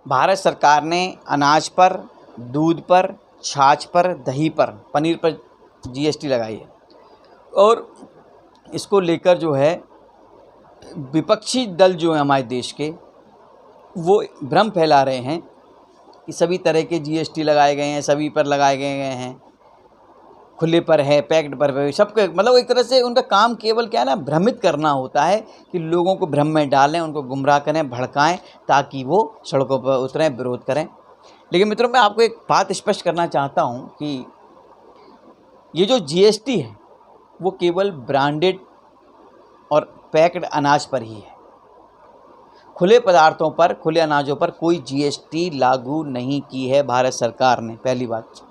भारत सरकार ने अनाज पर, दूध पर, छाछ पर, दही पर, पनीर पर जीएसटी लगाई है और इसको लेकर जो है विपक्षी दल जो हैं हमारे देश के, वो भ्रम फैला रहे हैं कि सभी तरह के जीएसटी लगाए गए हैं, सभी पर लगाए गए हैं, खुले पर है, पैक्ड पर है, सबके मतलब एक तरह से उनका काम केवल क्या है ना, भ्रमित करना होता है कि लोगों को भ्रम में डालें, उनको गुमराह करें, भड़काएं ताकि वो सड़कों पर उतरें, विरोध करें। लेकिन मित्रों, मैं आपको एक बात स्पष्ट करना चाहता हूं कि ये जो जीएसटी है वो केवल ब्रांडेड और पैक्ड अनाज पर ही है। खुले पदार्थों पर, खुले अनाजों पर कोई जीएसटी लागू नहीं की है भारत सरकार ने, पहली बात।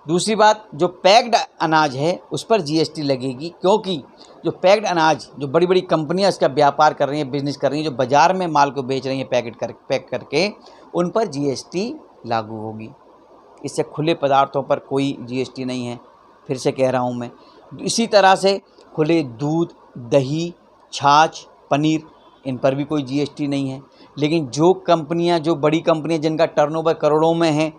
दूसरी बात, जो पैक्ड अनाज है उस पर जीएसटी लगेगी, क्योंकि जो पैक्ड अनाज, जो बड़ी बड़ी कंपनियां इसका व्यापार कर रही हैं, बिजनेस कर रही हैं, जो बाज़ार में माल को बेच रही हैं पैक करके, उन पर जीएसटी लागू होगी। इससे खुले पदार्थों पर कोई जीएसटी नहीं है, फिर से कह रहा हूं मैं। इसी तरह से खुले दूध, दही, छाछ, पनीर, इन पर भी कोई जीएसटी नहीं है। लेकिन जो कंपनियां, जो बड़ी कंपनियां जिनका टर्नओवर करोड़ों में है,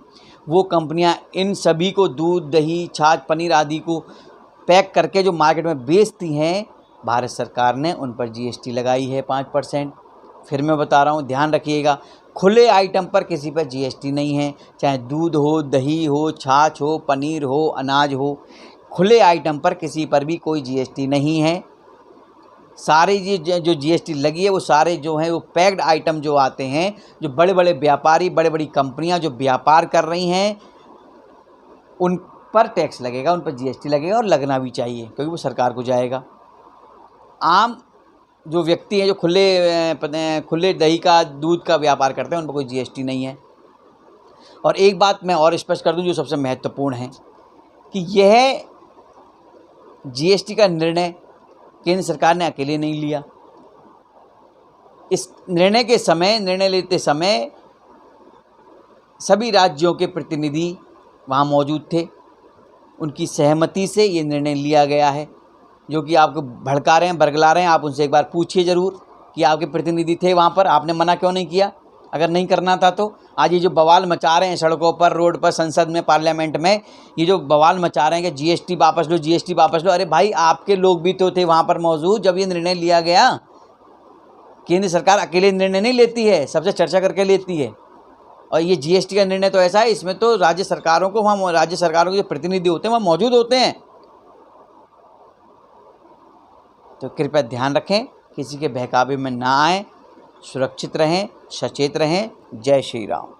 वो कंपनियां इन सभी को दूध, दही, छाछ, पनीर आदि को पैक करके जो मार्केट में बेचती हैं, भारत सरकार ने उन पर जीएसटी लगाई है 5%। फिर मैं बता रहा हूँ, ध्यान रखिएगा, खुले आइटम पर किसी पर जीएसटी नहीं है, चाहे दूध हो, दही हो, छाछ हो, पनीर हो, अनाज हो, खुले आइटम पर किसी पर भी कोई जीएसटी नहीं है। सारी जो जीएसटी लगी है वो सारे जो हैं वो पैक्ड आइटम जो आते हैं, जो बड़े बड़े व्यापारी, बड़े बड़ी कंपनियां जो व्यापार कर रही हैं, उन पर टैक्स लगेगा, उन पर जीएसटी लगेगा और लगना भी चाहिए, क्योंकि वो सरकार को जाएगा। आम जो व्यक्ति हैं, जो खुले दही का, दूध का व्यापार करते हैं, उन पर कोई जीएसटी नहीं है। और एक बात मैं और स्पष्ट कर दूं जो सबसे महत्वपूर्ण है, कि यह जीएसटी का निर्णय केंद्र सरकार ने अकेले नहीं लिया। इस निर्णय लेते समय सभी राज्यों के प्रतिनिधि वहाँ मौजूद थे, उनकी सहमति से ये निर्णय लिया गया है। जो कि आपको भड़का रहे हैं, बरगला रहे हैं, आप उनसे एक बार पूछिए ज़रूर कि आपके प्रतिनिधि थे वहाँ पर, आपने मना क्यों नहीं किया? अगर नहीं करना था तो आज ये जो बवाल मचा रहे हैं सड़कों पर, रोड पर, संसद में, पार्लियामेंट में, ये जो बवाल मचा रहे हैं कि जीएसटी वापस लो, जीएसटी वापस लो। अरे भाई, आपके लोग भी तो थे वहाँ पर मौजूद जब ये निर्णय लिया गया। केंद्र सरकार अकेले निर्णय नहीं लेती है, सबसे चर्चा करके लेती है। और ये जीएसटी का निर्णय तो ऐसा है, इसमें तो राज्य सरकारों को, वहाँ राज्य सरकारों के जो प्रतिनिधि होते हैं वहाँ मौजूद होते हैं। तो कृपया ध्यान रखें, किसी के बहकावे में ना आए, सुरक्षित रहें, सचेत रहें। जय श्री राम।